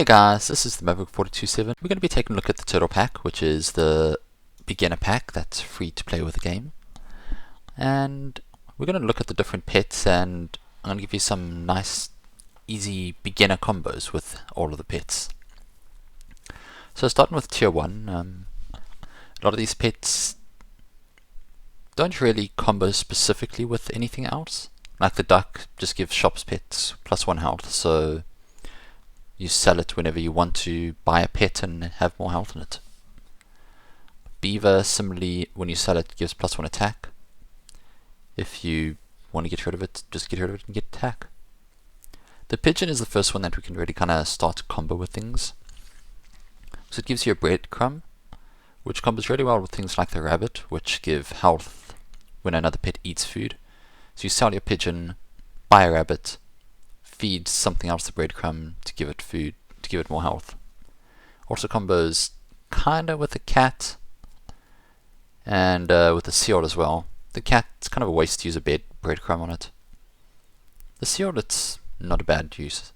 Hey guys, this is the Maverick427. We're going to be taking a look at the Turtle Pack, which is the beginner pack that's free to play with the game. And we're going to look at the different pets, and I'm going to give you some nice, easy beginner combos with all of the pets. So starting with Tier 1, a lot of these pets don't really combo specifically with anything else. Like the duck just gives shops pets +1 health, so you sell it whenever you want to buy a pet and have more health in it. Beaver, similarly, when you sell it, gives +1 attack. If you want to get rid of it, just get rid of it and get attack. The pigeon is the first one that we can really kind of start to combo with things. So it gives you a breadcrumb, which combos really well with things like the rabbit, which give health when another pet eats food. So you sell your pigeon, buy a rabbit, feed something else the breadcrumb to give it food, to give it more health. Also combos kinda with the cat and with the seal as well. The cat, it's kind of a waste to use a breadcrumb on it. The seal, it's not a bad use.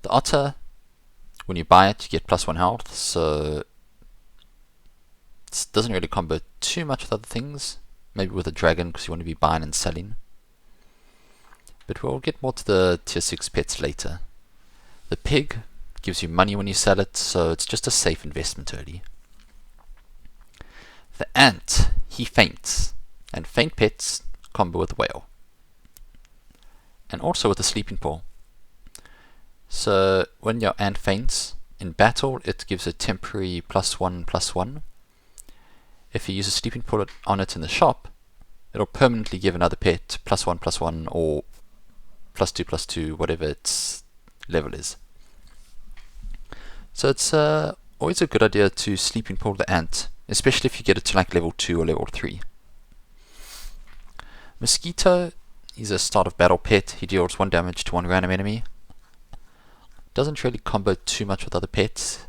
The otter, when you buy it, you get +1 health, so it doesn't really combo too much with other things. Maybe with a dragon because you want to be buying and selling. But we'll get more to the tier 6 pets later. The pig gives you money when you sell it, so it's just a safe investment early. The ant, he faints, and faint pets combo with the whale. And also with the sleeping paw. So when your ant faints, in battle it gives a temporary +1/+1. If you use a sleeping paw on it in the shop, it'll permanently give another pet +1/+1 or +2/+2, whatever its level is. So it's always a good idea to sleeping paw the ant, especially if you get it to like level 2 or level 3. Mosquito, he's a start of battle pet. He deals 1 damage to 1 random enemy. Doesn't really combo too much with other pets.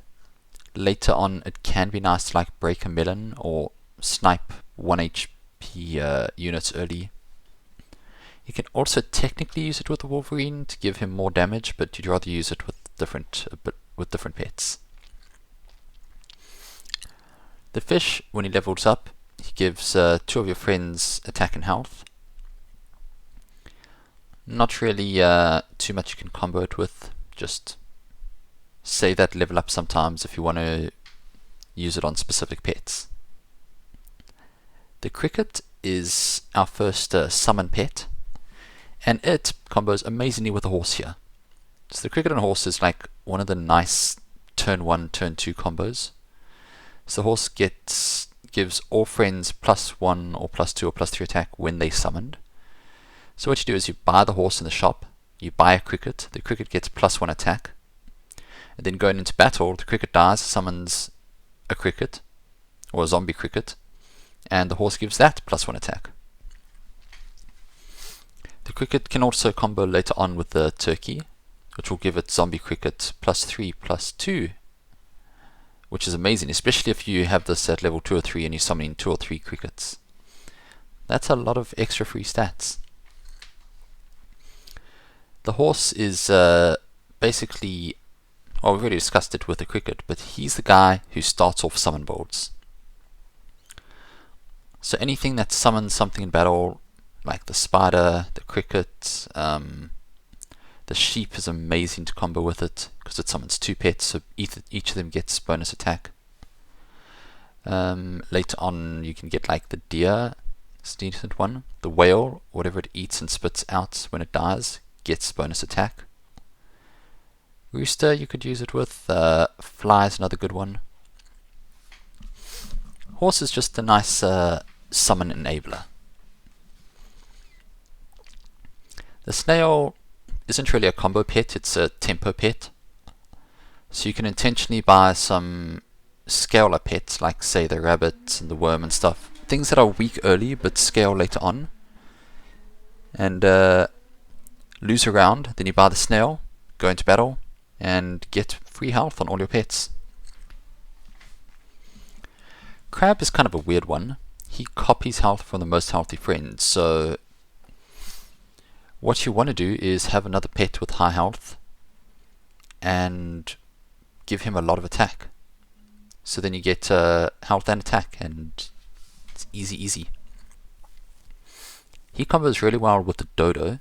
Later on it can be nice to like break a melon or snipe 1 HP units early. You can also technically use it with the Wolverine to give him more damage, but you'd rather use it with different pets. The fish, when he levels up, he gives 2 of your friends attack and health. Not really too much you can combo it with, just save that level up sometimes if you want to use it on specific pets. The cricket is our first summon pet, and it combos amazingly with the horse here. So the cricket and horse is like one of the nice turn 1, turn 2 combos. So the horse gives all friends +1 or +2 or +3 attack when they summoned. So what you do is you buy the horse in the shop, you buy a cricket, the cricket gets +1 attack, and then going into battle, the cricket dies, summons a cricket, or a zombie cricket, and the horse gives that +1 attack. The cricket can also combo later on with the turkey, which will give it zombie cricket +3/+2, which is amazing, especially if you have this at level 2 or 3 and you're summoning 2 or 3 crickets. That's a lot of extra free stats. The horse is basically, well, we've already discussed it with the cricket, but he's the guy who starts off summon boards. So anything that summons something in battle, like the spider, the cricket, the sheep is amazing to combo with it because it summons 2 pets, so each of them gets bonus attack. Later on you can get like the deer, it's a decent one. The whale, whatever it eats and spits out when it dies, gets bonus attack. Rooster, you could use it with. Fly is another good one. Horse is just a nice summon enabler. The snail isn't really a combo pet, it's a tempo pet. So you can intentionally buy some scaler pets, like say the rabbit and the worm and stuff. Things that are weak early but scale later on. And lose a round, then you buy the snail, go into battle, and get free health on all your pets. Crab is kind of a weird one. He copies health from the most healthy friend, so what you want to do is have another pet with high health, and give him a lot of attack. So then you get health and attack, and it's easy. He combos really well with the dodo.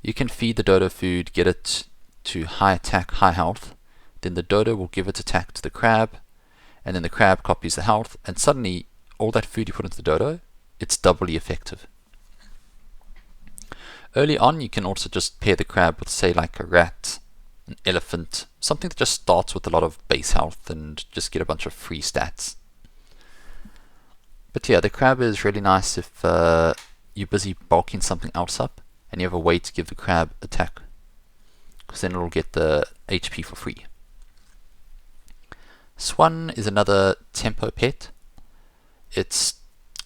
You can feed the dodo food, get it to high attack, high health. Then the dodo will give its attack to the crab, and then the crab copies the health, and suddenly all that food you put into the dodo, it's doubly effective. Early on, you can also just pair the crab with, say, like a rat, an elephant, something that just starts with a lot of base health and just get a bunch of free stats. But yeah, the crab is really nice if you're busy bulking something else up and you have a way to give the crab attack, because then it'll get the HP for free. Swan is another tempo pet. It's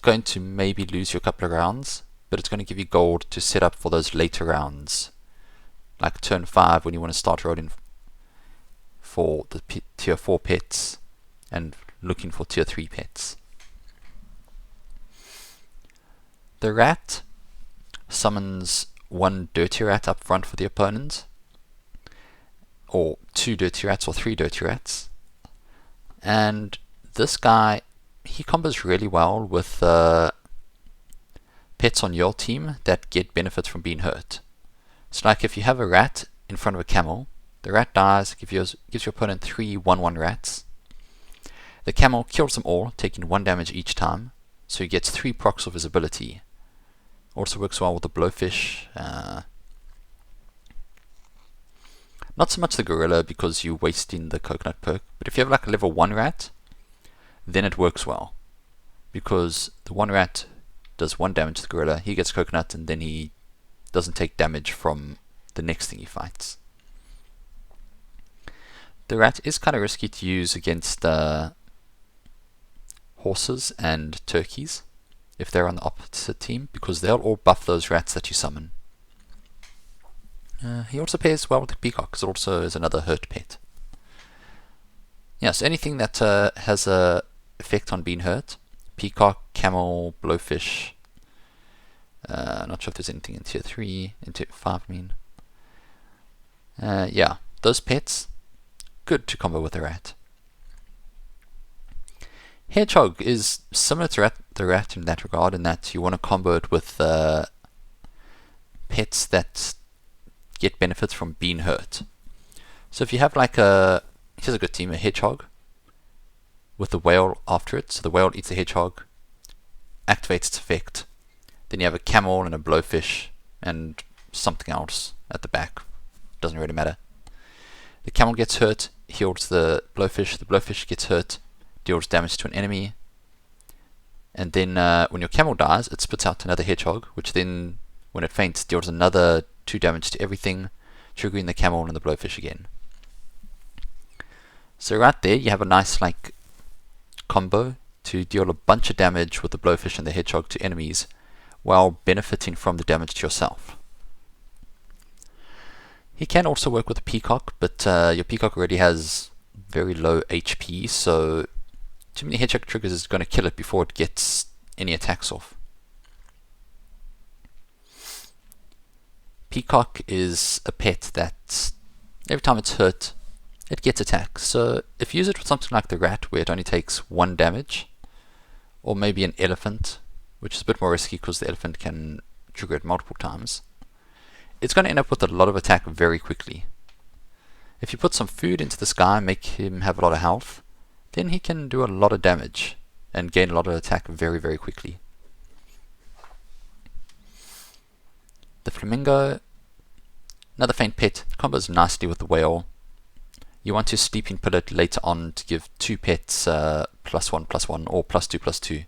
going to maybe lose you a couple of rounds, but it's going to give you gold to set up for those later rounds, like turn 5 when you want to start rolling for the tier 4 pets and looking for tier 3 pets. The rat summons one dirty rat up front for the opponent, or 2 dirty rats or 3 dirty rats, and this guy, he combos really well with pets on your team that get benefits from being hurt. So like if you have a rat in front of a camel, the rat dies, gives your opponent 3 1/1 rats. The camel kills them all, taking 1 damage each time, so he gets 3 procs of his ability. Also works well with the blowfish. Not so much the gorilla because you're wasting the coconut perk, but if you have like a level 1 rat, then it works well, because the 1 rat does 1 damage to the gorilla, he gets coconut, and then he doesn't take damage from the next thing he fights. The rat is kind of risky to use against horses and turkeys if they're on the opposite team, because they'll all buff those rats that you summon. He also pairs well with the peacock, because it also is another hurt pet. Yeah, so anything that has a effect on being hurt, peacock, camel, blowfish. Not sure if there's anything in tier 3, in tier 5 I mean. Yeah, those pets, good to combo with the rat. Hedgehog is similar to the rat in that regard, in that you want to combo it with pets that get benefits from being hurt. So if you have like here's a good team, a hedgehog with the whale after it, so the whale eats the hedgehog, activates its effect. Then you have a camel and a blowfish and something else at the back, doesn't really matter. The camel gets hurt, heals the blowfish gets hurt, deals damage to an enemy, and then when your camel dies, it spits out another hedgehog, which then, when it faints, deals another 2 damage to everything, triggering the camel and the blowfish again. So right there you have a nice like combo to deal a bunch of damage with the blowfish and the hedgehog to enemies, while benefiting from the damage to yourself. He can also work with the peacock, but your peacock already has very low HP, so too many hedgehog triggers is going to kill it before it gets any attacks off. Peacock is a pet that every time it's hurt, it gets attacks. So if you use it with something like the rat, where it only takes 1 damage, or maybe an elephant, which is a bit more risky because the elephant can trigger it multiple times, it's going to end up with a lot of attack very quickly. If you put some food into this guy, make him have a lot of health, then he can do a lot of damage and gain a lot of attack very, very quickly. The flamingo, another faint pet, combos nicely with the whale. You want to sleeping pill it later on to give 2 pets +1/+1 or +2/+2.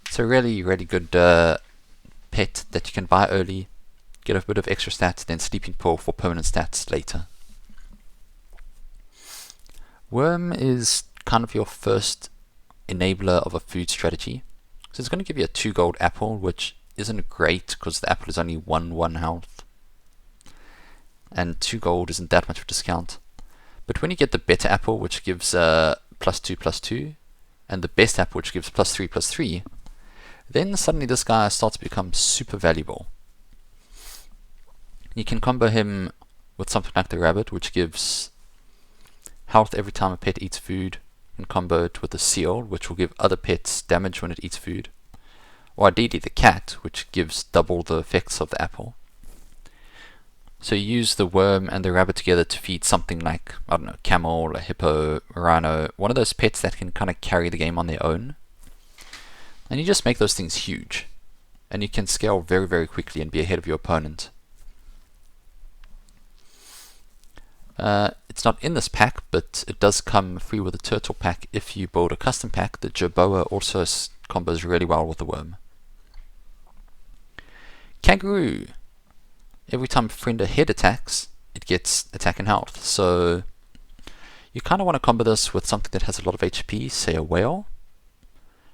It's a really, really good pet that you can buy early, get a bit of extra stats, then sleeping pill for permanent stats later. Worm is kind of your first enabler of a food strategy. So it's going to give you a 2 gold apple, which isn't great because the apple is only 1/1 health. And 2 gold isn't that much of a discount. But when you get the better apple, which gives +2/+2, and the best apple, which gives +3/+3, then suddenly this guy starts to become super valuable. You can combo him with something like the rabbit, which gives health every time a pet eats food, and combo it with the seal, which will give other pets damage when it eats food, or ideally the cat, which gives double the effects of the apple. So you use the worm and the rabbit together to feed something like, I don't know, camel, a hippo, a rhino, one of those pets that can kind of carry the game on their own. And you just make those things huge. And you can scale very, very quickly and be ahead of your opponent. It's not in this pack, but it does come free with a turtle pack if you build a custom pack. The Jerboa also combos really well with the worm. Kangaroo. Every time a friend ahead attacks, it gets attack and health. So you kind of want to combo this with something that has a lot of HP, say a whale.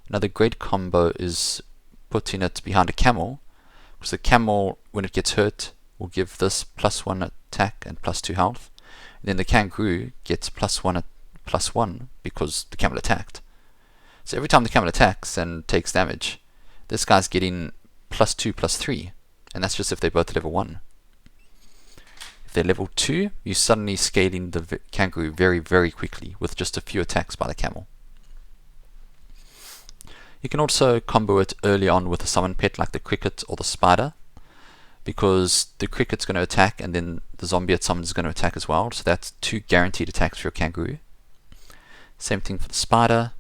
Another great combo is putting it behind a camel, because the camel, when it gets hurt, will give this +1 attack and +2 health. And then the kangaroo gets +1 because the camel attacked. So every time the camel attacks and takes damage, this guy's getting +2, +3. And that's just if they're both level 1. If they're level 2, you're suddenly scaling the kangaroo very, very quickly with just a few attacks by the camel. You can also combo it early on with a summon pet like the cricket or the spider, because the cricket's going to attack and then the zombie it summons is going to attack as well. So that's 2 guaranteed attacks for your kangaroo. Same thing for the spider.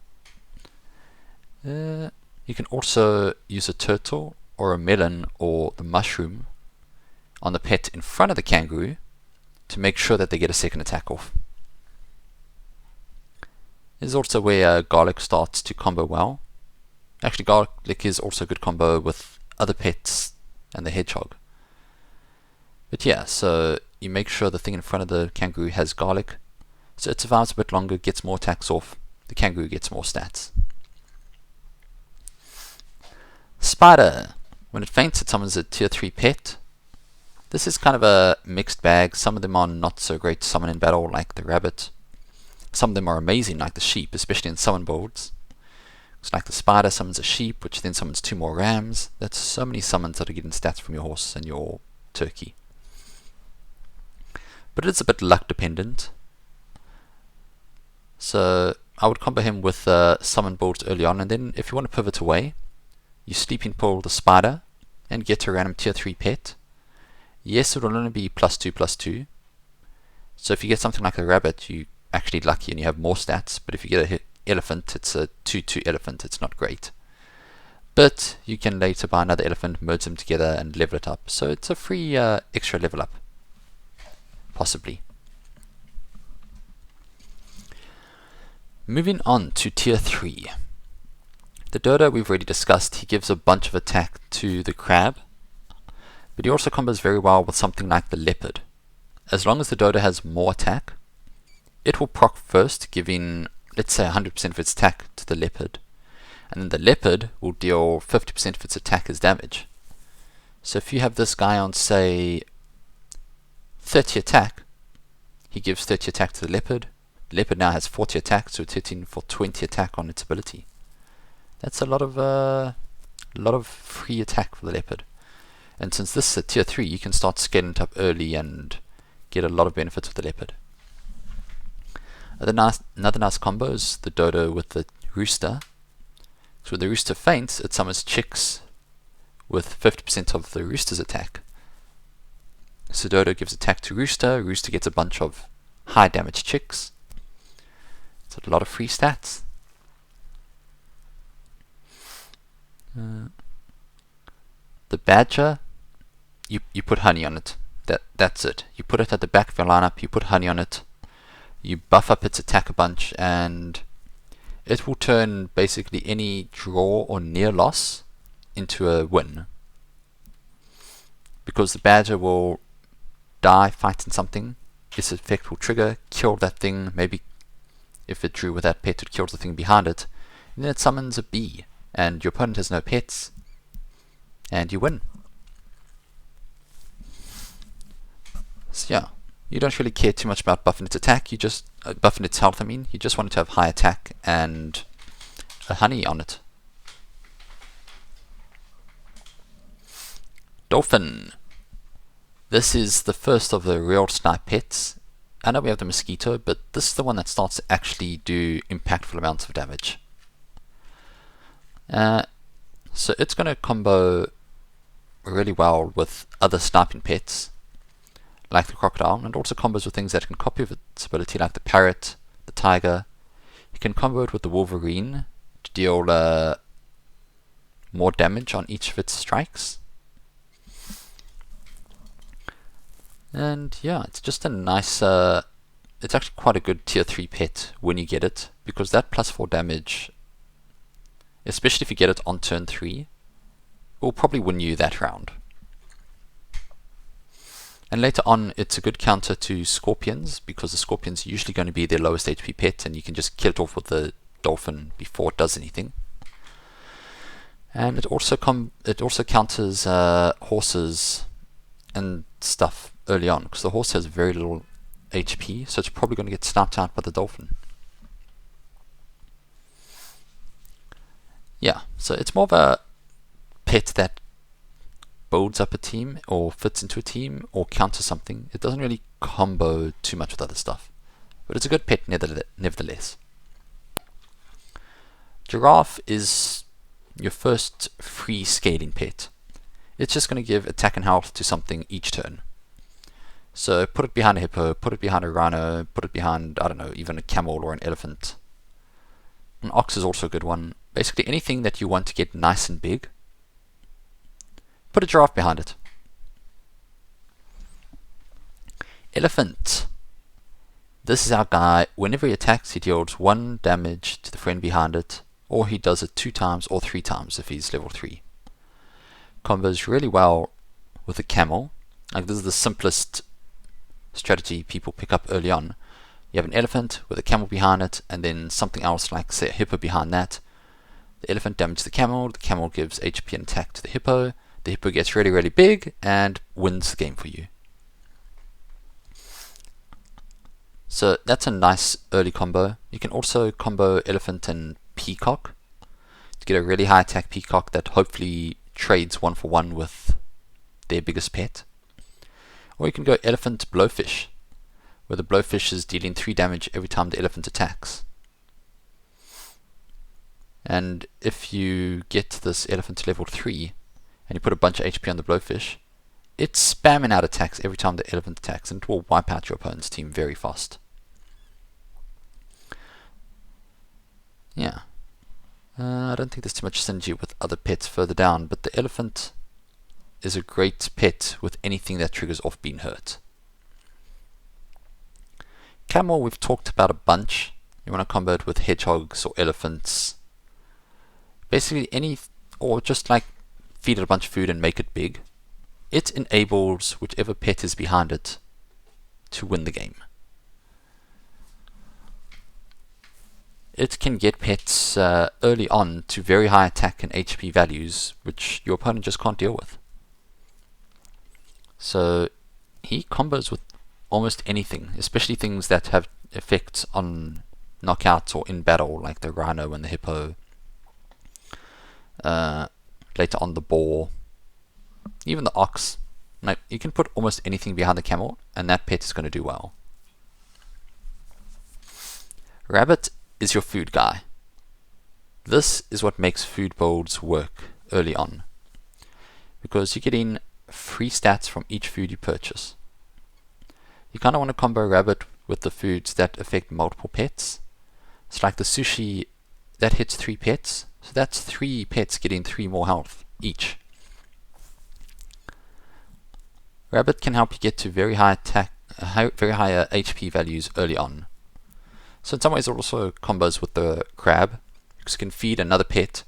You can also use a turtle or a melon or the mushroom on the pet in front of the kangaroo to make sure that they get a second attack off. This is also where garlic starts to combo well. Actually, garlic is also a good combo with other pets and the hedgehog. But yeah, so you make sure the thing in front of the kangaroo has garlic, so it survives a bit longer, gets more attacks off, the kangaroo gets more stats. Spider. When it faints, it summons a tier 3 pet. This is kind of a mixed bag. Some of them are not so great to summon in battle, like the rabbit. Some of them are amazing, like the sheep, especially in summon builds. It's like the spider summons a sheep, which then summons 2 more rams. That's so many summons that are getting stats from your horse and your turkey. But it is a bit luck dependent. So I would combo him with summon builds early on, and then if you want to pivot away, you sleeping pull the spider and get a random tier 3 pet. Yes, it will only be +2, +2. So if you get something like a rabbit, you're actually lucky and you have more stats. But if you get an elephant, it's a 2/2 elephant. It's not great. But you can later buy another elephant, merge them together and level it up. So it's a free extra level up. Possibly. Moving on to tier 3. The Dodo we've already discussed. He gives a bunch of attack to the crab, but he also combos very well with something like the leopard. As long as the Dodo has more attack, it will proc first, giving, let's say, 100% of its attack to the leopard, and then the leopard will deal 50% of its attack as damage. So if you have this guy on, say, 30 attack, he gives 30 attack to the leopard. The leopard now has 40 attack, so it's hitting for 20 attack on its ability. That's a lot of free attack for the leopard. And since this is a tier 3, you can start scaling it up early and get a lot of benefits with the leopard. Another nice combo is the Dodo with the rooster. So when the rooster faints, it summons chicks with 50% of the rooster's attack. So Dodo gives attack to rooster, rooster gets a bunch of high damage chicks. It's a lot of free stats. The badger, you put honey on it. That's it. You put it at the back of your lineup, you put honey on it, you buff up its attack a bunch, and it will turn basically any draw or near loss into a win. Because the badger will die fighting something, its effect will trigger, kill that thing, maybe if it drew with that pet it kills the thing behind it, and then it summons a bee, and your opponent has no pets, and you win. So yeah, you don't really care too much about buffing its attack, you just buffing its health, you just want it to have high attack and a honey on it. Dolphin. This is the first of the real snipe pets. I know we have the mosquito, but this is the one that starts to actually do impactful amounts of damage. So it's going to combo really well with other sniping pets, like the crocodile, and also combos with things that can copy its ability, like the parrot, the tiger. You can combo it with the wolverine to deal more damage on each of its strikes. And yeah, it's just a nice, it's actually quite a good tier 3 pet when you get it, because that plus 4 damage, especially if you get it on turn 3, will probably win you that round. And later on, it's a good counter to scorpions, because the scorpion's usually going to be their lowest HP pet, and you can just kill it off with the dolphin before it does anything. And it also counters horses and stuff early on, because the horse has very little HP, so it's probably going to get sniped out by the dolphin. Yeah, so it's more of a pet that builds up a team or fits into a team or counters something. It doesn't really combo too much with other stuff, but it's a good pet nevertheless. Giraffe is your first free scaling pet. It's just going to give attack and health to something each turn. So put it behind a hippo, put it behind a rhino, put it behind, I don't know, even a camel or an elephant. An ox is also a good one. Basically anything that you want to get nice and big, put a giraffe behind it. Elephant. This is our guy. Whenever he attacks, he deals 1 damage to the friend behind it, or he does it 2 times or 3 times if he's level 3. Combos really well with a camel. Like, this is the simplest strategy people pick up early on. You have an elephant with a camel behind it, and then something else like, say, a hippo behind that. The elephant damages the camel gives HP and attack to the hippo gets really, really big and wins the game for you. So that's a nice early combo. You can also combo elephant and peacock to get a really high attack peacock that hopefully trades 1-for-1 with their biggest pet. Or you can go elephant blowfish, where the blowfish is dealing 3 damage every time the elephant attacks. And if you get this elephant to level 3 and you put a bunch of HP on the blowfish, it's spamming out attacks every time the elephant attacks, and it will wipe out your opponent's team very fast. Yeah. I don't think there's too much synergy with other pets further down, but the elephant is a great pet with anything that triggers off being hurt. Camel we've talked about a bunch. You want to combo it with hedgehogs or elephants. Basically or just like feed it a bunch of food and make it big. It enables whichever pet is behind it to win the game. It can get pets early on to very high attack and HP values, which your opponent just can't deal with. So he combos with almost anything, especially things that have effects on knockouts or in battle, like the rhino and the hippo. Later on the boar, even the ox. Like, you can put almost anything behind the camel and that pet is going to do well. Rabbit is your food guy. This is what makes food builds work early on, because you're getting free stats from each food you purchase. You kind of want to combo rabbit with the foods that affect multiple pets. It's like the sushi that hits 3 pets, so that's 3 pets getting 3 more health each. Rabbit can help you get to very high attack, very high HP values early on. So in some ways it also combos with the crab, because you can feed another pet,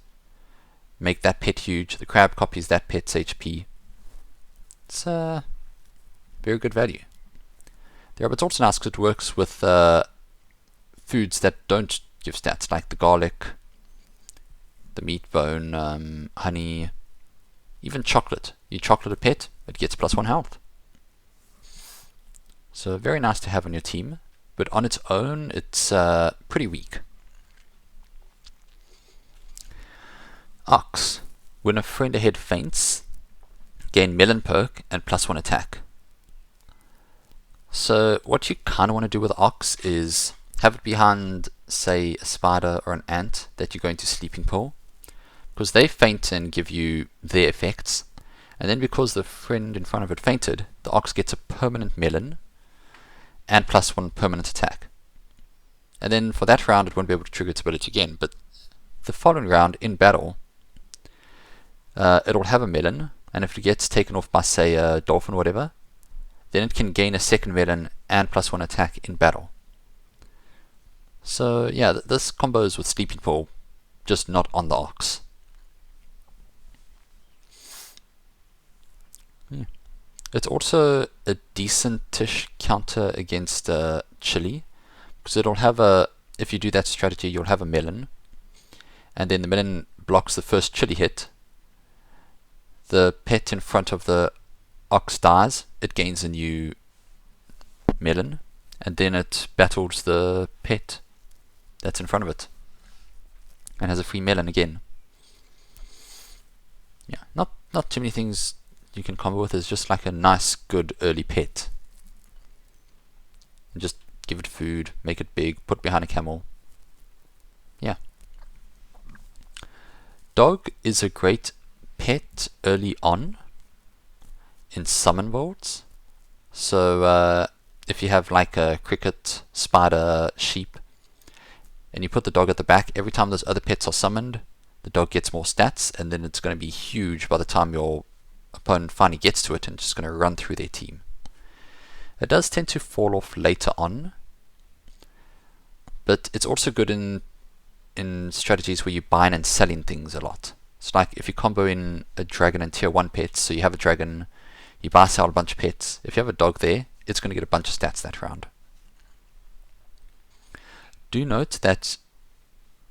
make that pet huge, the crab copies that pet's HP. It's very good value. The rabbit's also nice because it works with foods that don't give stats, like the garlic, the meat bone, honey, even chocolate. You chocolate a pet, it gets +1 health. So very nice to have on your team, but on its own it's pretty weak. Ox. When a friend ahead faints, gain melon perk and +1 attack. So what you kind of want to do with Ox is have it behind, say, a spider or an ant that you're going to sleeping pool, because they faint and give you their effects, and then because the friend in front of it fainted, the Ox gets a permanent melon and +1 permanent attack. And then for that round it won't be able to trigger its ability again, but the following round in battle it'll have a melon, and if it gets taken off by, say, a dolphin or whatever, then it can gain a second melon and +1 attack in battle. So yeah, this combos with Sleeping Pool, just not on the Ox. It's also a decentish counter against Chili, because it'll have if you do that strategy, you'll have a melon, and then the melon blocks the first Chili hit. The pet in front of the Ox dies, it gains a new melon, and then it battles the pet that's in front of it and has a free melon again. Yeah, not too many things you can combo with. It's just like a nice, good early pet. And just give it food, make it big, put it behind a camel. Yeah. Dog is a great pet early on in summon worlds. So if you have like a cricket, spider, sheep, and you put the dog at the back, every time those other pets are summoned, the dog gets more stats, and then it's going to be huge by the time your opponent finally gets to it and just going to run through their team. It does tend to fall off later on, but it's also good in strategies where you're buying and selling things a lot. It's like if you combo in a dragon and tier 1 pets, so you have a dragon, you buy sell a bunch of pets. If you have a dog there, it's going to get a bunch of stats that round. Do note that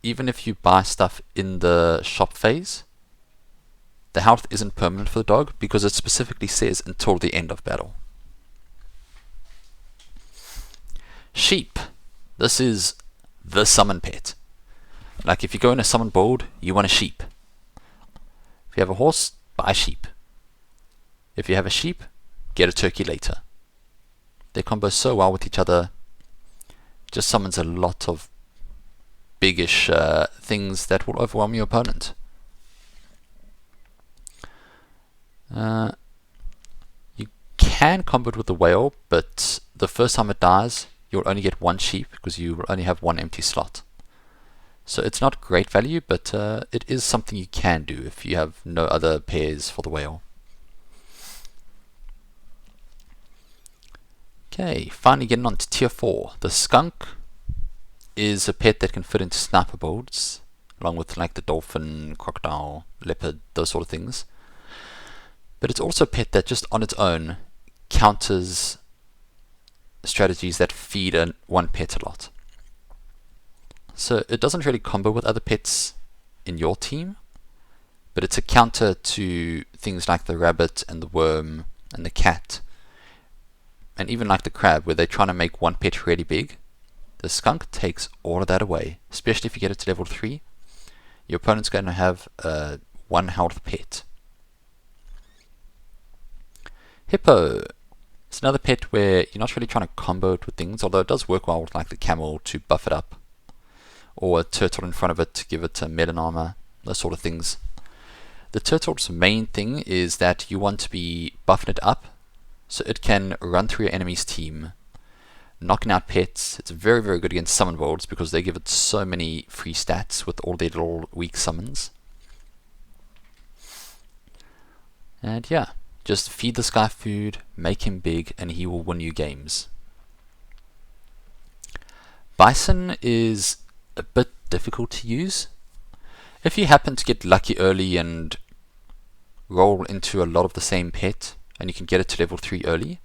even if you buy stuff in the shop phase, the health isn't permanent for the dog, because it specifically says until the end of battle. Sheep. This is the summon pet. Like if you go in a summon board, you want a sheep. If you have a horse, buy a sheep. If you have a sheep, get a turkey later. They combo so well with each other. Just summons a lot of biggish things that will overwhelm your opponent. You can combo it with the whale, but the first time it dies, you'll only get one sheep because you will only have one empty slot. So it's not great value, but it is something you can do if you have no other pairs for the whale. Okay, finally getting on to tier 4. The skunk is a pet that can fit into sniper builds, along with like the dolphin, crocodile, leopard, those sort of things. But it's also a pet that just on its own counters strategies that feed one pet a lot. So it doesn't really combo with other pets in your team, but it's a counter to things like the rabbit and the worm and the cat, and even like the crab, where they're trying to make one pet really big. The skunk takes all of that away, especially if you get it to level 3. Your opponent's going to have a 1 health pet. Hippo. It's another pet where you're not really trying to combo it with things, although it does work well with like the camel to buff it up, or a turtle in front of it to give it a melon armor, those sort of things. The turtle's main thing is that you want to be buffing it up so it can run through your enemy's team, knocking out pets. It's very, very good against summon worlds because they give it so many free stats with all their little weak summons. And yeah, just feed this guy food, make him big, and he will win you games. Bison is a bit difficult to use. If you happen to get lucky early and roll into a lot of the same pet, and you can get it to level 3 early,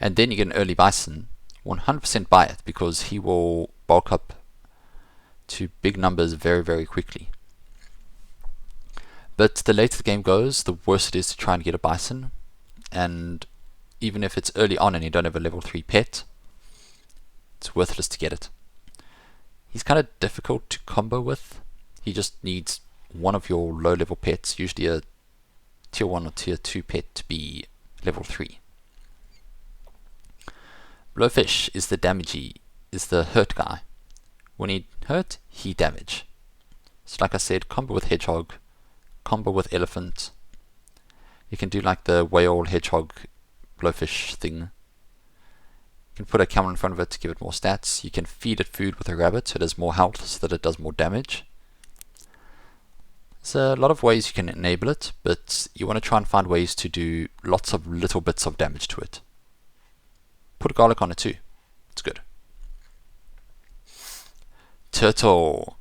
and then you get an early bison, 100% buy it, because he will bulk up to big numbers very, very quickly. But the later the game goes, the worse it is to try and get a bison, and even if it's early on and you don't have a level 3 pet, it's worthless to get it. He's kind of difficult to combo with. He just needs one of your low level pets, usually a tier 1 or tier 2 pet, to be level 3. Blowfish is the damagey, is the hurt guy. When he hurt, he damage. So like I said, combo with hedgehog, combo with elephant. You can do like the whale, hedgehog, blowfish thing. You can put a camel in front of it to give it more stats. You can feed it food with a rabbit so it has more health so that it does more damage. There's a lot of ways you can enable it, but you want to try and find ways to do lots of little bits of damage to it. Put garlic on it too. It's good. Turtle.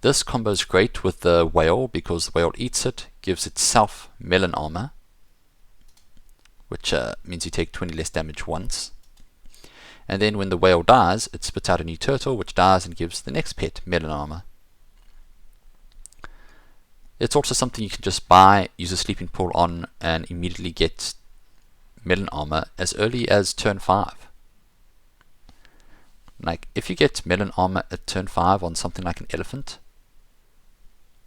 This combo is great with the whale because the whale eats it, gives itself melon armor, which means you take 20 less damage once. And then when the whale dies, it spits out a new turtle, which dies and gives the next pet melon armor. It's also something you can just buy, use a sleeping pool on, and immediately get melon armor as early as turn 5. Like, if you get melon armor at turn 5 on something like an elephant,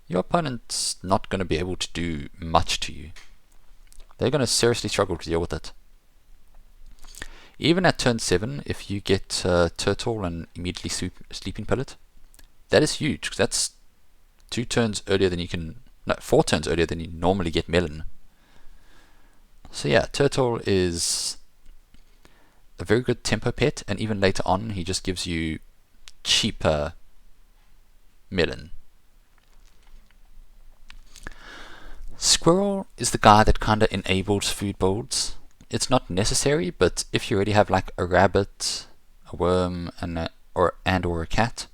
your opponent's not going to be able to do much to you. They're going to seriously struggle to deal with it. Even at turn 7, if you get turtle and immediately sleeping pellet, that is huge, because that's 4 turns earlier than you normally get melon. So yeah, turtle is a very good tempo pet, and even later on he just gives you cheaper melon. Squirrel is the guy that kinda enables food builds. It's not necessary, but if you already have like a rabbit, a worm, or a cat,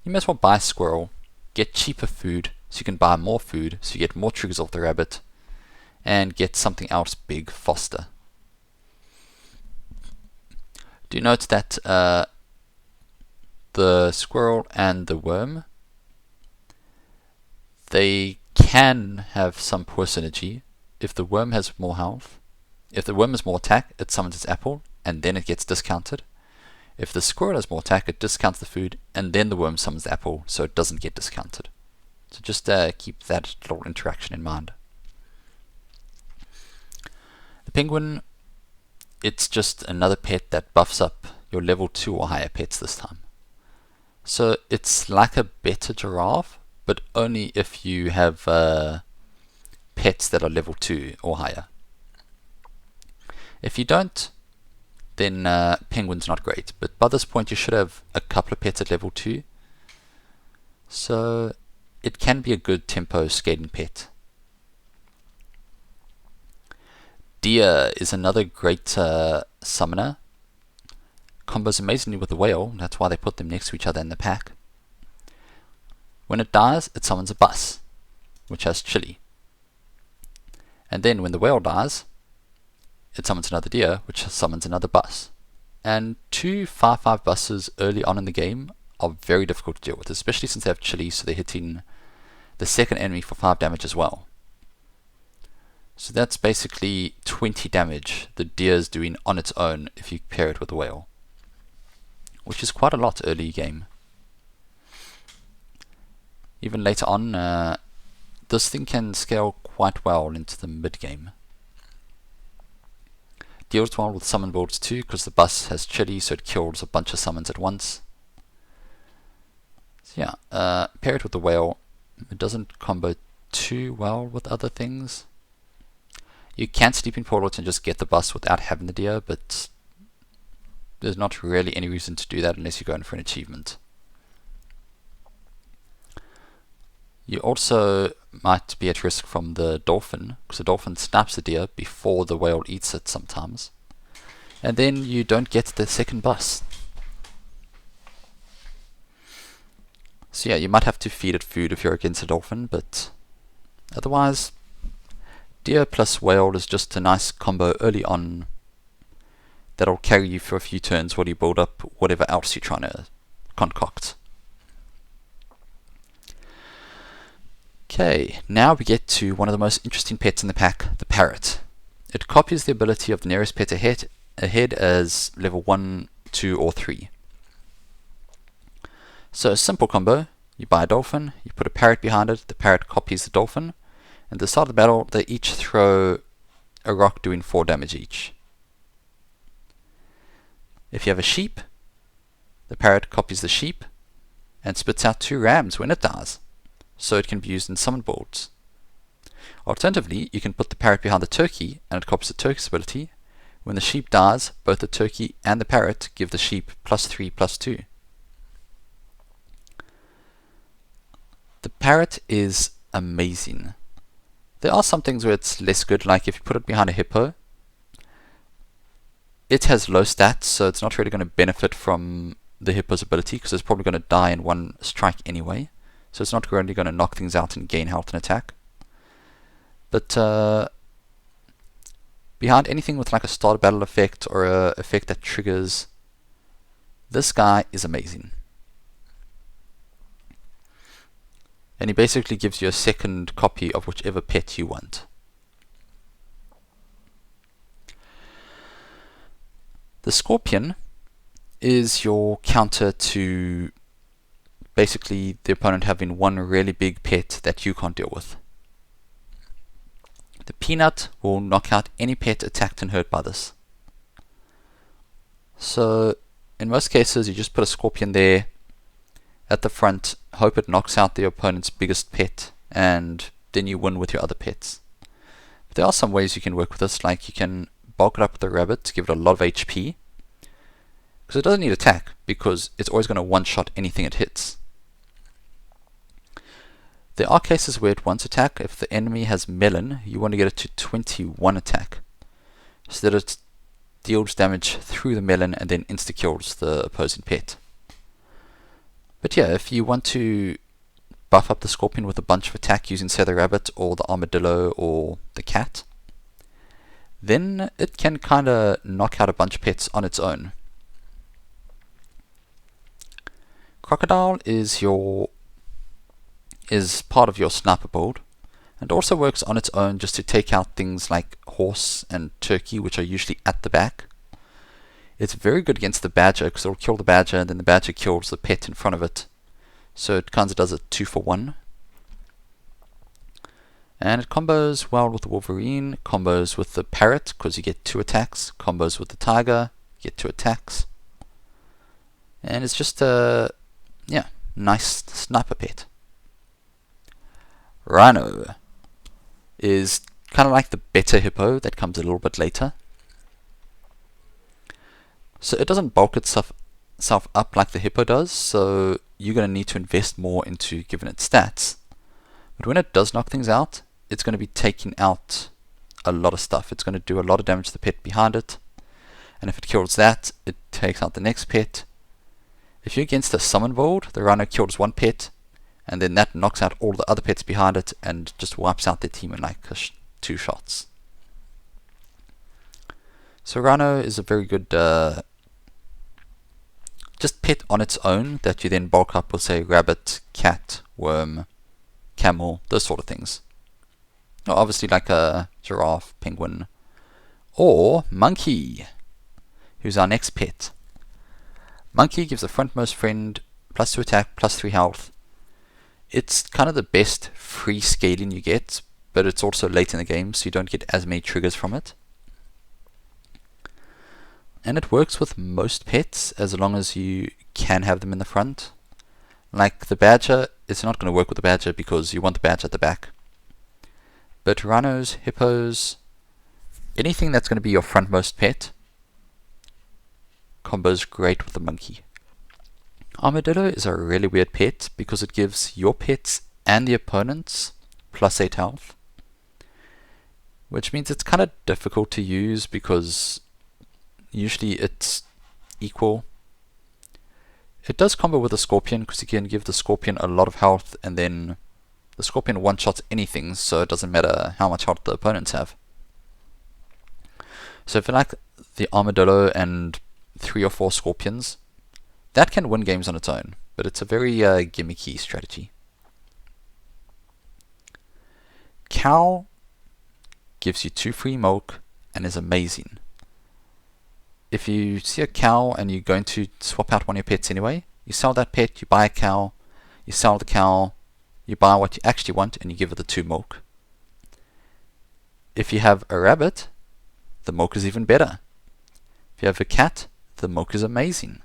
you might as well buy squirrel, get cheaper food, so you can buy more food, so you get more triggers off the rabbit, and get something else big faster. Do note that the squirrel and the worm, they can have some poor synergy. If the worm has more health, if the worm has more attack, it summons its apple, and then it gets discounted. If the squirrel has more attack, it discounts the food, and then the worm summons the apple, so it doesn't get discounted. So just keep that little interaction in mind. The penguin, it's just another pet that buffs up your level 2 or higher pets this time. So it's like a better giraffe, but only if you have pets that are level 2 or higher. If you don't, then penguin's not great, but by this point you should have a couple of pets at level 2, so it can be a good tempo skating pet. Deer is another great summoner. Combos amazingly with the whale, that's why they put them next to each other in the pack. When it dies, it summons a bus, which has chili. And then when the whale dies, it summons another deer, which summons another bus. And 2 5/5 buses early on in the game are very difficult to deal with, especially since they have chili, so they're hitting the second enemy for 5 damage as well. So that's basically 20 damage the deer's doing on its own if you pair it with the whale, which is quite a lot early game. Even later on, this thing can scale quite well into the mid game. Deals well with summon builds too, because the bus has chili, so it kills a bunch of summons at once. So yeah, pair it with the whale. It doesn't combo too well with other things. You can sleeping portal it and just get the bus without having the deer, but there's not really any reason to do that unless you're going for an achievement. You also might be at risk from the dolphin, because the dolphin snaps the deer before the whale eats it sometimes. And then you don't get the second bus. So yeah, you might have to feed it food if you're against a dolphin, but otherwise, deer plus whale is just a nice combo early on that'll carry you for a few turns while you build up whatever else you're trying to concoct. Okay, now we get to one of the most interesting pets in the pack, the parrot. It copies the ability of the nearest pet ahead as level 1, 2, or 3. So a simple combo, you buy a dolphin, you put a parrot behind it, the parrot copies the dolphin, and at the start of the battle they each throw a rock doing 4 damage each. If you have a sheep, the parrot copies the sheep and spits out 2 rams when it dies, so it can be used in summon boards. Alternatively, you can put the parrot behind the turkey and it copies the turkey's ability. When the sheep dies, both the turkey and the parrot give the sheep +3/+2. The parrot is amazing. There are some things where it's less good, like if you put it behind a hippo, it has low stats, so it's not really going to benefit from the hippo's ability because it's probably going to die in one strike anyway, so it's not really going to knock things out and gain health and attack. But behind anything with like a start battle effect or a effect that triggers, this guy is amazing. And he basically gives you a second copy of whichever pet you want. The scorpion is your counter to basically the opponent having one really big pet that you can't deal with. The peanut will knock out any pet attacked and hurt by this. So in most cases you just put a scorpion there at the front, hope it knocks out the opponent's biggest pet, and then you win with your other pets. But there are some ways you can work with this, like you can bulk it up with a rabbit to give it a lot of HP, because it doesn't need attack, because it's always going to one-shot anything it hits. There are cases where it wants attack. If the enemy has melon, you want to get it to 21 attack, so that it deals damage through the melon and then insta-kills the opposing pet. But yeah, if you want to buff up the scorpion with a bunch of attack using, say, the rabbit or the armadillo or the cat, then it can kind of knock out a bunch of pets on its own. Crocodile is part of your sniper build, and also works on its own just to take out things like horse and turkey, which are usually at the back. It's very good against the badger because it'll kill the badger and then the badger kills the pet in front of it. So it kind of does a 2-for-1. And it combos well with the Wolverine, combos with the parrot because you get 2 attacks, combos with the tiger, you get 2 attacks. And it's just a nice sniper pet. Rhino is kind of like the better hippo that comes a little bit later. So it doesn't bulk itself up like the hippo does, so you're going to need to invest more into giving it stats. But when it does knock things out, it's going to be taking out a lot of stuff. It's going to do a lot of damage to the pet behind it, and if it kills that, it takes out the next pet. If you're against a summon build, the Rhino kills one pet, and then that knocks out all the other pets behind it and just wipes out their team in like 2 shots. So Rhino is a very good just pet on its own that you then bulk up with, say, rabbit, cat, worm, camel, those sort of things. Or obviously like a giraffe, penguin, or monkey, who's our next pet. Monkey gives the frontmost friend +2 attack, +3 health. It's kind of the best free scaling you get, but it's also late in the game, so you don't get as many triggers from it. And it works with most pets as long as you can have them in the front. Like the badger, it's not going to work with the badger because you want the badger at the back. But rhinos, hippos, anything that's going to be your frontmost pet, combos great with the monkey. Armadillo is a really weird pet because it gives your pets and the opponents +8 health, which means it's kind of difficult to use because usually it's equal. It does combo with the scorpion because you can give the scorpion a lot of health, and then the scorpion one-shots anything, so it doesn't matter how much health the opponents have. So if you like the armadillo and 3 or 4 scorpions, that can win games on its own, but it's a very gimmicky strategy. Cow gives you 2 free milk and is amazing. If you see a cow and you're going to swap out one of your pets anyway, you sell that pet, you buy a cow, you sell the cow, you buy what you actually want, and you give it the 2 milk. If you have a rabbit, the milk is even better. If you have a cat, the milk is amazing.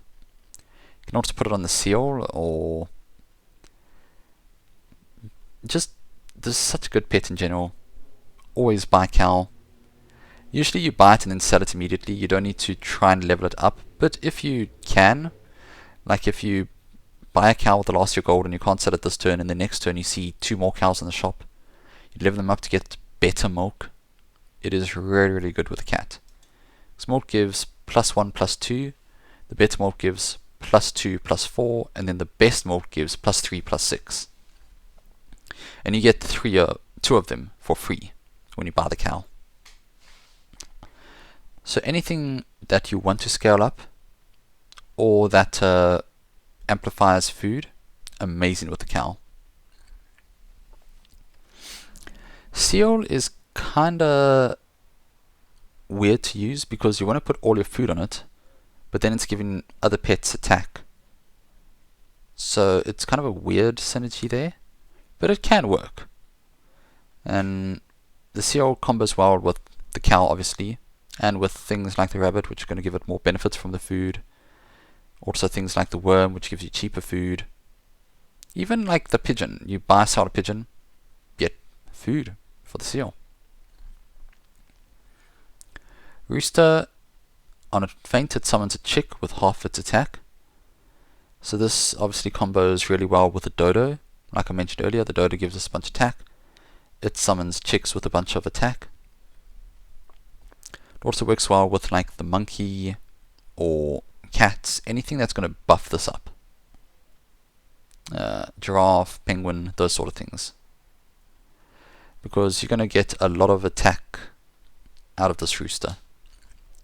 You can also put it on the seal, or just, this is such a good pet in general. Always buy cow. Usually you buy it and then sell it immediately. You don't need to try and level it up. But if you can, like if you buy a cow with the last year gold and you can't sell it this turn, and the next turn you see 2 more cows in the shop, you level them up to get better milk. It is really, really good with a cat. This milk gives +1, +2. The better milk gives +2, +4, and then the best milk gives +3, +6. And you get 2 of them for free when you buy the cow. So anything that you want to scale up, or that amplifies food, amazing with the cow. Seal is kinda weird to use because you want to put all your food on it, but then it's giving other pets attack. So it's kind of a weird synergy there, but it can work. And the seal combos well with the cow, obviously, and with things like the rabbit, which are going to give it more benefits from the food. Also things like the worm, which gives you cheaper food. Even like the pigeon, you buy a pigeon, get food for the seal. Rooster, on a feint it summons a chick with half its attack. So this obviously combos really well with the dodo. Like I mentioned earlier, the dodo gives us a bunch of attack. It summons chicks with a bunch of attack. It also works well with like the monkey or cats, anything that's going to buff this up. Giraffe, penguin, those sort of things. Because you're going to get a lot of attack out of this rooster.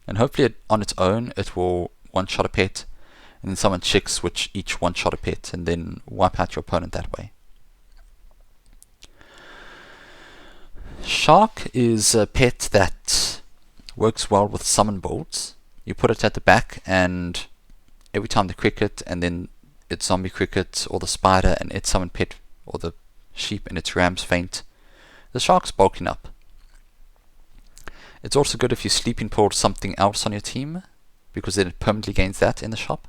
And hopefully on its own it will one-shot a pet, and then summon chicks which each one-shot a pet, and then wipe out your opponent that way. Shark is a pet that works well with summon builds. You put it at the back, and every time the cricket and then its zombie cricket, or the spider and its summon pet, or the sheep and its ram's faint, the shark's bulking up. It's also good if you sleeping pulled something else on your team, because then it permanently gains that in the shop.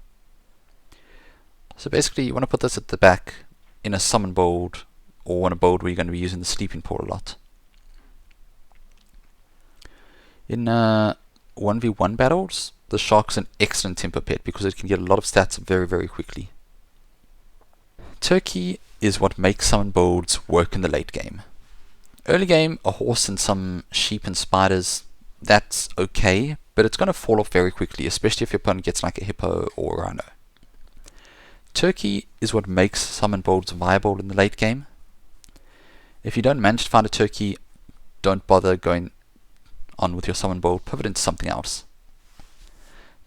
So basically you want to put this at the back in a summon build, or in a build where you're going to be using the sleeping pull a lot. In 1v1 battles, the shark's an excellent tempo pet because it can get a lot of stats very, very quickly. Turkey is what makes summon builds work in the late game. Early game, a horse and some sheep and spiders, that's okay, but it's going to fall off very quickly, especially if your opponent gets like a hippo or a rhino. Turkey is what makes summon builds viable in the late game. If you don't manage to find a turkey, don't bother going on with your summon build, pivot into something else.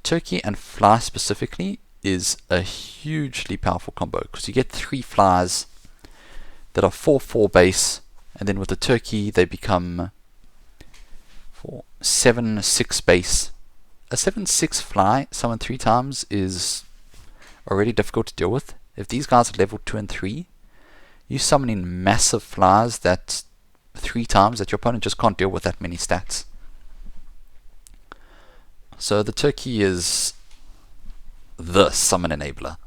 Turkey and fly specifically is a hugely powerful combo because you get 3 flies that are 4/4 base, and then with the turkey they become 7/6 base. A 7/6 fly summoned 3 times is already difficult to deal with. If these guys are level 2 and 3, you summoning massive flies that 3 times that your opponent just can't deal with that many stats. So the turkey is the summon enabler.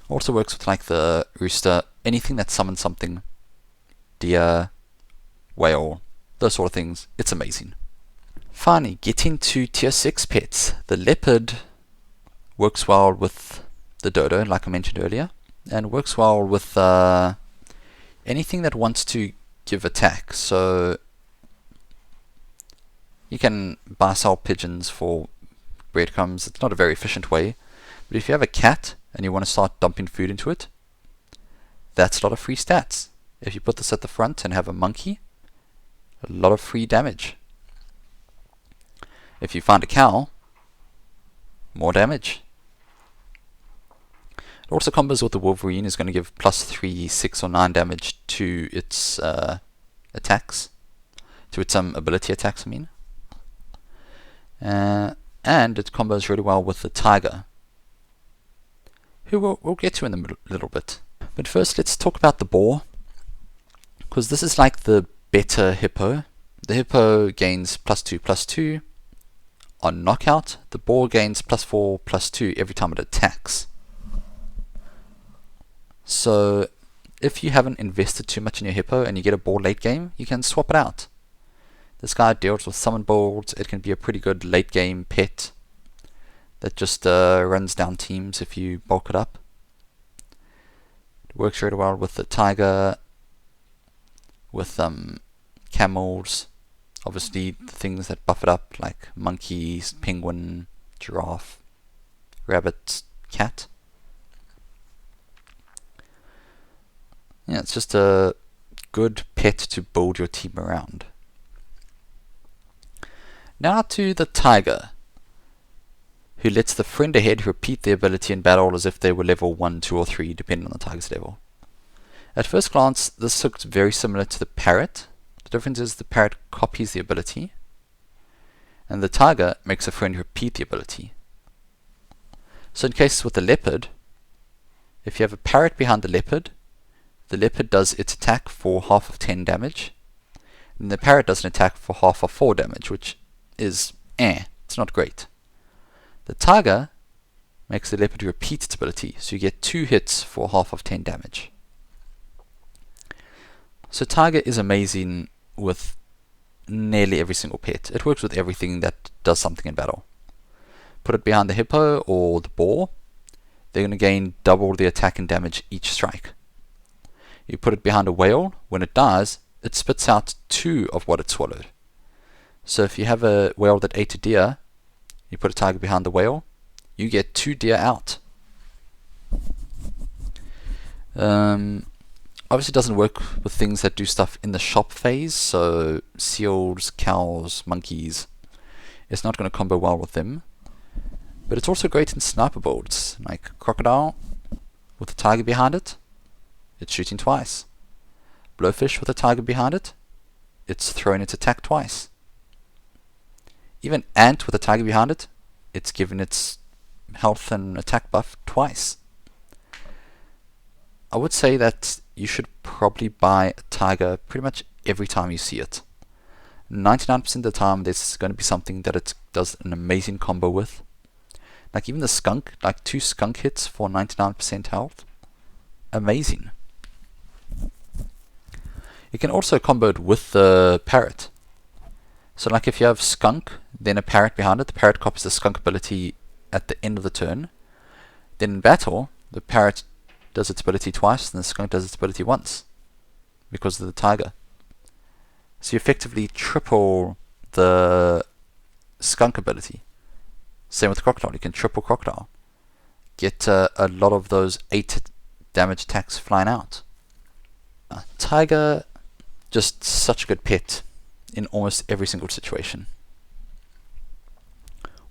Also works with like the rooster, anything that summons something, deer, whale, those sort of things. It's amazing. Finally, getting to tier 6 pets. The leopard works well with the dodo, like I mentioned earlier, and works well with anything that wants to give attack. So you can buy sell pigeons for breadcrumbs. It's not a very efficient way, but if you have a cat and you want to start dumping food into it, that's a lot of free stats. If you put this at the front and have a monkey, a lot of free damage. If you find a cow, more damage. It also combos with the Wolverine, is going to give +3, 6 or 9 damage to its attacks, to its ability attacks I mean. And it combos really well with the tiger, who we'll get to in a little bit. But first let's talk about the boar, because this is like the better hippo. The hippo gains +2/+2 On knockout, the boar gains +4/+2 every time it attacks. So if you haven't invested too much in your hippo and you get a boar late game, you can swap it out. This guy deals with summon boards. It can be a pretty good late game pet that just runs down teams if you bulk it up. It works really well with the tiger, with camels, obviously the things that buff it up like monkeys, penguin, giraffe, rabbit, cat. Yeah, it's just a good pet to build your team around. Now to the tiger, who lets the friend ahead repeat the ability in battle as if they were level 1, 2 or 3 depending on the tiger's level. At first glance this looks very similar to the parrot. The difference is the parrot copies the ability and the tiger makes a friend repeat the ability. So in cases with the leopard, if you have a parrot behind the leopard does its attack for half of 10 damage and the parrot does an attack for half of 4 damage, which is it's not great. The tiger makes the leopard repeat its ability, so you get 2 hits for half of 10 damage. So tiger is amazing with nearly every single pet. It works with everything that does something in battle. Put it behind the hippo or the boar, they're going to gain double the attack and damage each strike. You put it behind a whale, when it dies, it spits out 2 of what it swallowed. So if you have a whale that ate a deer, you put a tiger behind the whale, you get 2 deer out. Obviously it doesn't work with things that do stuff in the shop phase, so seals, cows, monkeys. It's not going to combo well with them. But it's also great in sniper builds, like crocodile with a tiger behind it, it's shooting twice. Blowfish with a tiger behind it, it's throwing its attack twice. Even ant with a tiger behind it, it's given its health and attack buff twice. I would say that you should probably buy a tiger pretty much every time you see it. 99% of the time there's going to be something that it does an amazing combo with. Like even the skunk, like 2 skunk hits for 99% health. Amazing. You can also combo it with the parrot. So like if you have skunk, then a parrot behind it, the parrot copies the skunk ability at the end of the turn. Then in battle, the parrot does its ability twice and the skunk does its ability once because of the tiger. So you effectively triple the skunk ability. Same with crocodile, you can triple crocodile. Get a lot of those 8 damage attacks flying out. Tiger, just such a good pet in almost every single situation.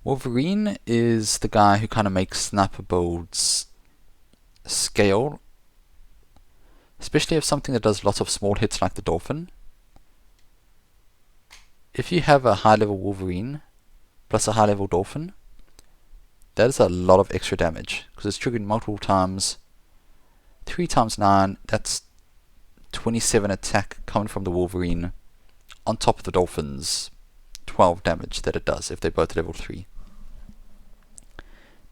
Wolverine is the guy who kind of makes sniper builds scale, especially if something that does lots of small hits like the dolphin. If you have a high level Wolverine plus a high level dolphin, that is a lot of extra damage because it's triggered multiple times. 3 times 9, that's 27 attack coming from the Wolverine on top of the dolphin's 12 damage that it does if they're both level 3.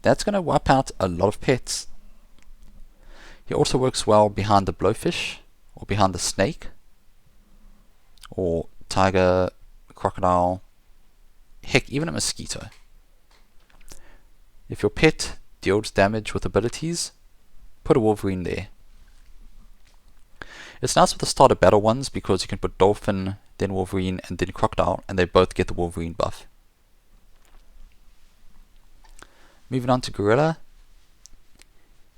That's going to wipe out a lot of pets. He also works well behind the blowfish or behind the snake or tiger, crocodile, heck even a mosquito. If your pet deals damage with abilities, put a Wolverine there. It's nice with the starter battle ones because you can put dolphin, then Wolverine, and then crocodile, and they both get the Wolverine buff. Moving on to gorilla.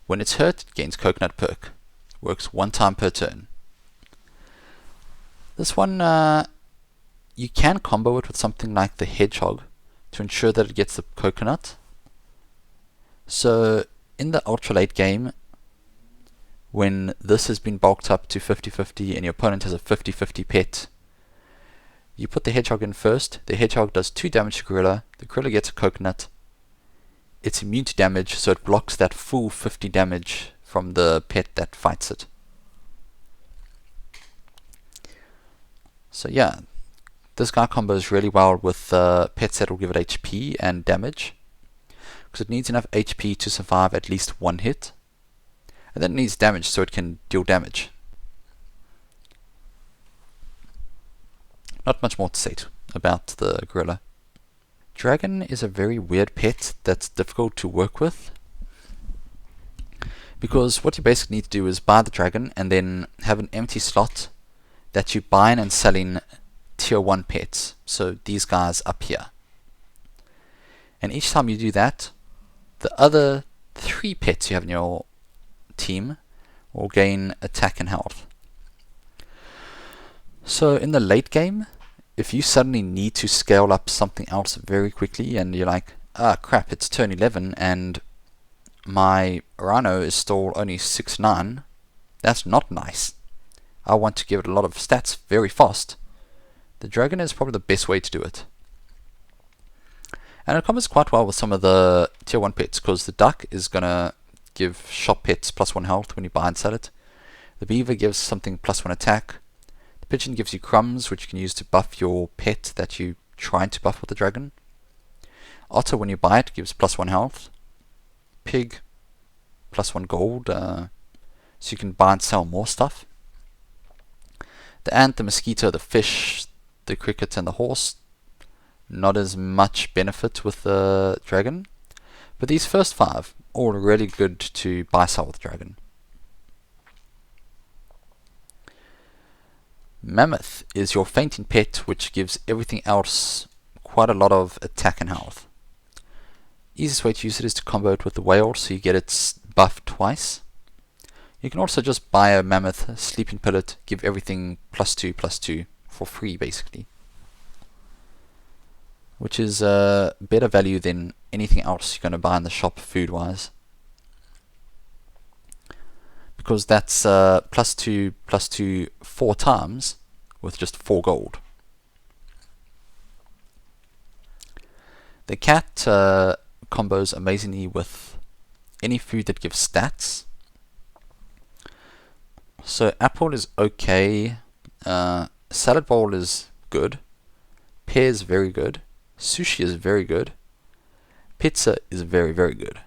When it's hurt, it gains coconut perk. Works 1 time per turn. This one, you can combo it with something like the hedgehog to ensure that it gets the coconut. So in the ultra late game, when this has been bulked up to 50-50 and your opponent has a 50-50 pet, you put the hedgehog in first. The hedgehog does 2 damage to gorilla. The gorilla gets a coconut. It's immune to damage, so it blocks that full 50 damage from the pet that fights it. So yeah, This guy combos really well with pets that will give it HP and damage, because it needs enough HP to survive at least one hit, and then it needs damage so it can deal damage. Not much more to say about the gorilla. Dragon is a very weird pet that's difficult to work with, because what you basically need to do is buy the dragon and then have an empty slot that you buy in and sell in tier 1 pets, so these guys up here. And each time you do that, the other 3 pets you have in your team will gain attack and health. So in the late game, if you suddenly need to scale up something else very quickly and you're like, ah crap, it's turn 11 and my Rhino is still only 6'9", that's not nice. I want to give it a lot of stats very fast. The dragon is probably the best way to do it. And it combos quite well with some of the tier 1 pets, because the duck is going to give shop pets +1 health when you buy and sell it. The beaver gives something +1 attack. The pigeon gives you crumbs, which you can use to buff your pet that you're trying to buff with the dragon. Otter, when you buy it, gives +1 health. Pig, +1 gold, so you can buy and sell more stuff. The ant, the mosquito, the fish, the cricket and the horse, not as much benefit with the dragon, but these first 5 all really good to buy sell with dragon. Mammoth is your fainting pet, which gives everything else quite a lot of attack and health. Easiest way to use it is to combo it with the whale, so you get its buff twice. You can also just buy a mammoth, sleeping pillet, give everything +2/+2 for free basically, which is better value than anything else you're going to buy in the shop food wise, because that's +2/+2 4 times with just 4 gold. The cat combos amazingly with any food that gives stats. So apple is okay, salad bowl is good, pear is very good, sushi is very good, pizza is very, very good.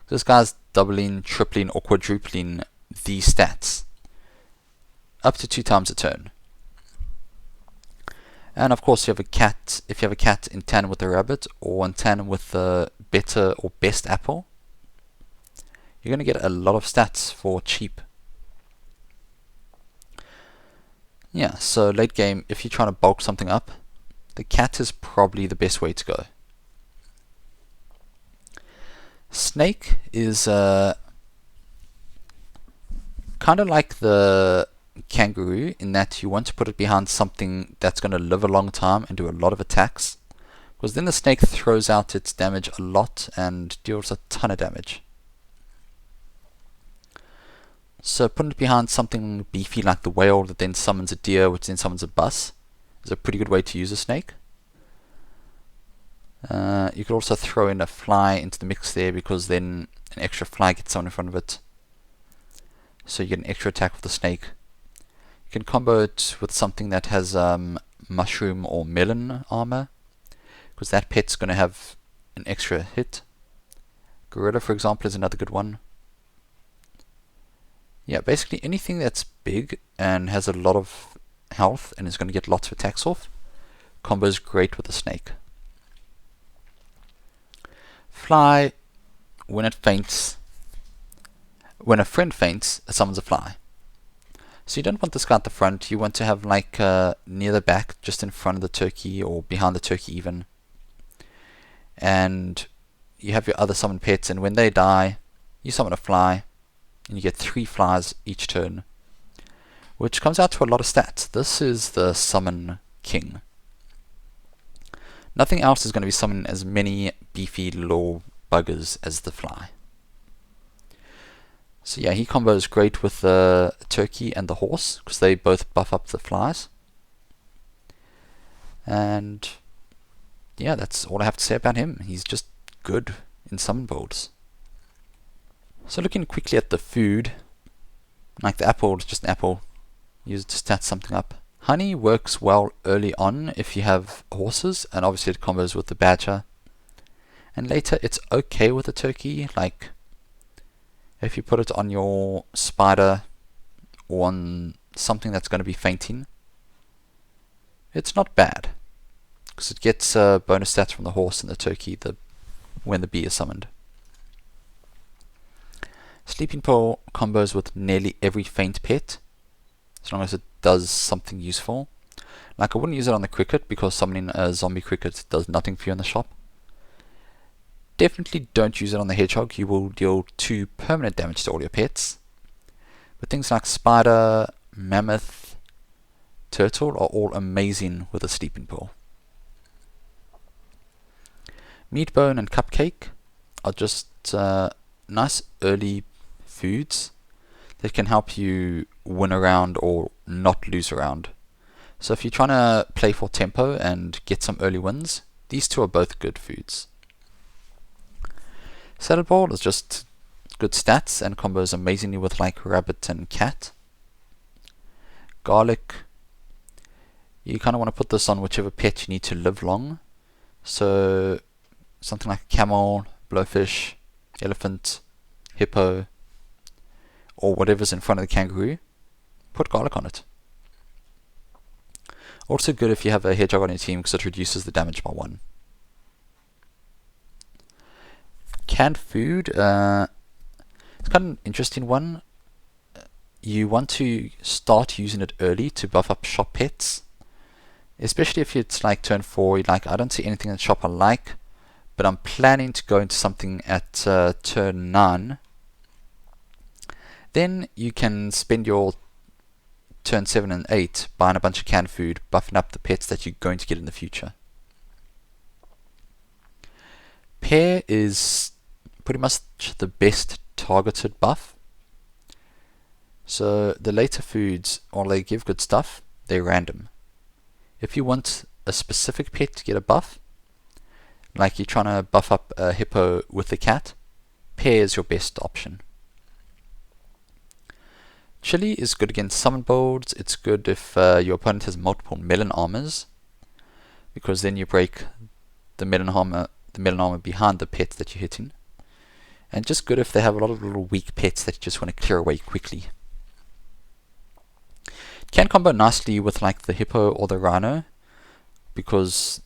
This guy's doubling, tripling or quadrupling these stats up to 2 times a turn. And of course, you have a cat. If you have a cat in tandem with a rabbit or in tandem with the better or best apple, you're going to get a lot of stats for cheap. Yeah, so late game, if you're trying to bulk something up, the cat is probably the best way to go. Snake is kind of like the kangaroo in that you want to put it behind something that's going to live a long time and do a lot of attacks, because then the snake throws out its damage a lot and deals a ton of damage. So putting it behind something beefy like the whale that then summons a deer, which then summons a bus, is a pretty good way to use a snake. You could also throw in a fly into the mix there, because then an extra fly gets someone in front of it, so you get an extra attack with the snake. You can combo it with something that has mushroom or melon armor, because that pet's going to have an extra hit. Gorilla, for example, is another good one. Yeah, basically anything that's big and has a lot of health and is going to get lots of attacks off, combos great with the snake. Fly, when it faints, when a friend faints, it summons a fly. So you don't want this guy at the front, you want to have like near the back, just in front of the turkey or behind the turkey even. And you have your other summon pets, and when they die, you summon a fly, and you get 3 flies each turn, which comes out to a lot of stats. This is the summon king. Nothing else is going to be summoning as many beefy little buggers as the fly. So yeah, he combos great with the turkey and the horse, because they both buff up the flies. And yeah, that's all I have to say about him. He's just good in summon builds. So looking quickly at the food, like the apple is just an apple, use it to stat something up. Honey works well early on if you have horses, and obviously it combos with the badger. And later it's okay with the turkey, like if you put it on your spider or on something that's going to be fainting, it's not bad, because it gets bonus stats from the horse and the turkey when the bee is summoned. Sleeping Pill combos with nearly every faint pet, as long as it does something useful. Like I wouldn't use it on the cricket, because summoning a zombie cricket does nothing for you in the shop. Definitely don't use it on the hedgehog, you will deal 2 permanent damage to all your pets. But things like spider, mammoth, turtle are all amazing with a sleeping pill. Meatbone and cupcake are just nice early foods that can help you win a round or not lose a round. So if you're trying to play for tempo and get some early wins, these two are both good foods. Salad bowl is just good stats and combos amazingly with like rabbit and cat. Garlic, you kind of want to put this on whichever pet you need to live long. So something like camel, blowfish, elephant, hippo, or whatever's in front of the kangaroo, put garlic on it. Also good if you have a hedgehog on your team, because it reduces the damage by 1. Canned food, it's kind of an interesting one. You want to start using it early to buff up shop pets, especially if it's like turn 4, you're like, I don't see anything in the shop I like, but I'm planning to go into something at turn 9. Then you can spend your turn 7 and 8 buying a bunch of canned food, buffing up the pets that you're going to get in the future. Pear is pretty much the best targeted buff. So the later foods, while they give good stuff, they're random. If you want a specific pet to get a buff, like you're trying to buff up a hippo with a cat, pear is your best option. Chili is good against summon builds. It's good if your opponent has multiple melon armors, because then you break the melon armor behind the pets that you're hitting. And just good if they have a lot of little weak pets that you just want to clear away quickly. It can combo nicely with like the hippo or the rhino, because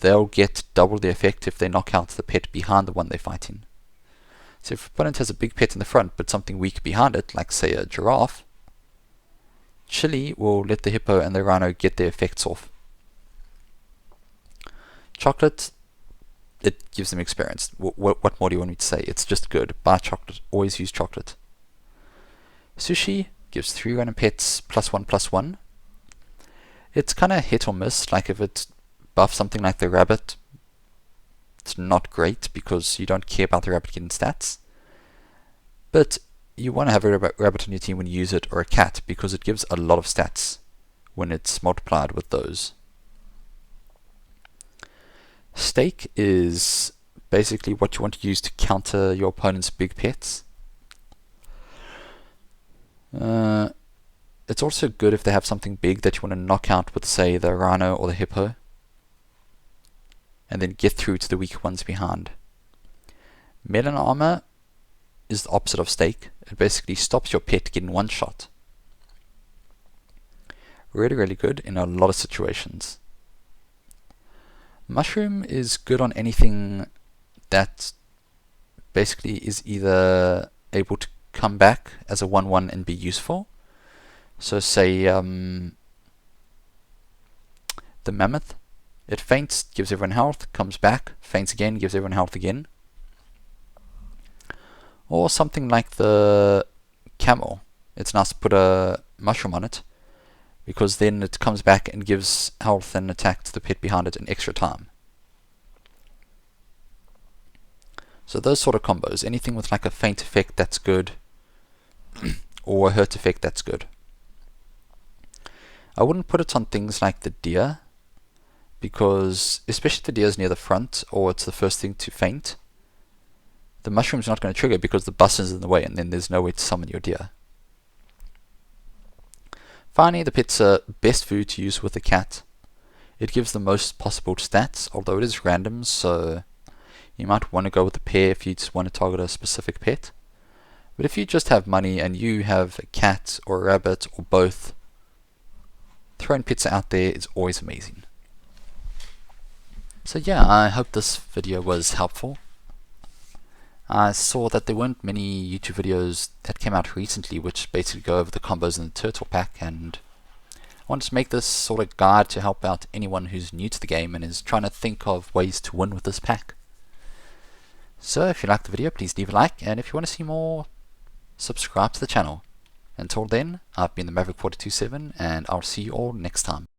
they'll get double the effect if they knock out the pet behind the one they're fighting. So if your opponent has a big pet in the front but something weak behind it, like say a giraffe, Chili will let the hippo and the rhino get their effects off. Chocolate, it gives them experience. What more do you want me to say? It's just good. Buy chocolate. Always use chocolate. Sushi gives 3 random pets +1/+1. It's kind of hit or miss. Like if it buffs something like the rabbit, it's not great because you don't care about the rabbit getting stats. But you want to have a rabbit on your team when you use it, or a cat, because it gives a lot of stats when it's multiplied with those. Steak is basically what you want to use to counter your opponent's big pets. It's also good if they have something big that you want to knock out with, say, the rhino or the hippo, and then get through to the weak ones behind. Melon armor is the opposite of steak. It basically stops your pet getting one shot. Really, really good in a lot of situations. Mushroom is good on anything that basically is either able to come back as a 1/1 and be useful. So say the mammoth, it faints, gives everyone health, comes back, faints again, gives everyone health again. Or something like the camel. It's nice to put a mushroom on it, because then it comes back and gives health and attack to the pet behind it in extra time. So those sort of combos, anything with like a faint effect, that's good, or a hurt effect, that's good. I wouldn't put it on things like the deer, because especially if the deer is near the front or it's the first thing to faint, the mushroom's not going to trigger because the bus is in the way and then there's no way to summon your deer. Finally, the pet's best food to use with a cat. It gives the most possible stats, although it is random, so you might want to go with the pair if you just want to target a specific pet. But if you just have money and you have a cat or a rabbit or both, throwing pizza out there is always amazing. So yeah, I hope this video was helpful. I saw that there weren't many YouTube videos that came out recently which basically go over the combos in the turtle pack, and I wanted to make this sort of guide to help out anyone who's new to the game and is trying to think of ways to win with this pack. So if you liked the video, please leave a like, and if you want to see more, subscribe to the channel. Until then, I've been the Maverick 427, and I'll see you all next time.